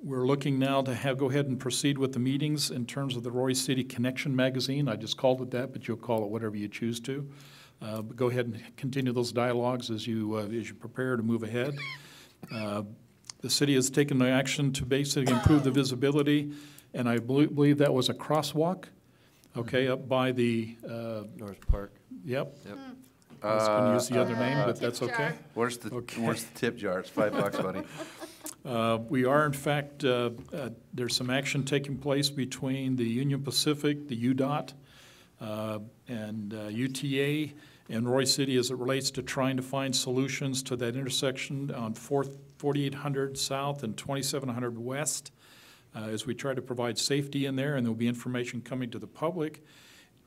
We're looking now to go ahead and proceed with the meetings in terms of the Roy City Connection magazine. I just called it that, but you'll call it whatever you choose to. But go ahead and continue those dialogues as you prepare to move ahead. The city has taken the action to basically improve the visibility, and I believe that was a crosswalk, okay, up by the North Park. Yep. Yep. I was going to use the other name, but that's okay. Where's the tip jar? It's $5, buddy. We are, in fact, there's some action taking place between the Union Pacific, the UDOT, and UTA and Roy City as it relates to trying to find solutions to that intersection on 4800 South and 2700 West as we try to provide safety in there, and there'll be information coming to the public.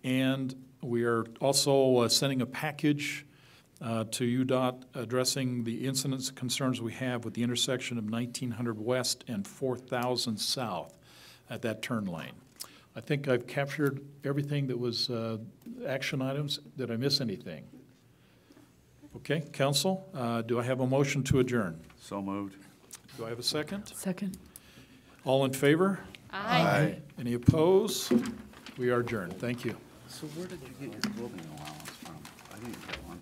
And we are also sending a package to UDOT addressing the incidents and concerns we have with the intersection of 1900 West and 4000 South at that turn lane. I think I've captured everything that was action items. Did I miss anything? Okay, council, do I have a motion to adjourn? So moved. Do I have a second? Second. All in favor? Aye. Any opposed? We are adjourned. Thank you. So where did you get your clothing allowance from? I didn't get one.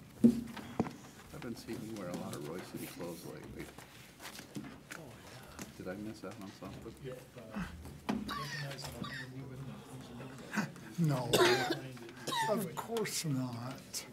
I've been seeing you wear a lot of Roy City clothes lately. Did I miss out on something? No, of course not.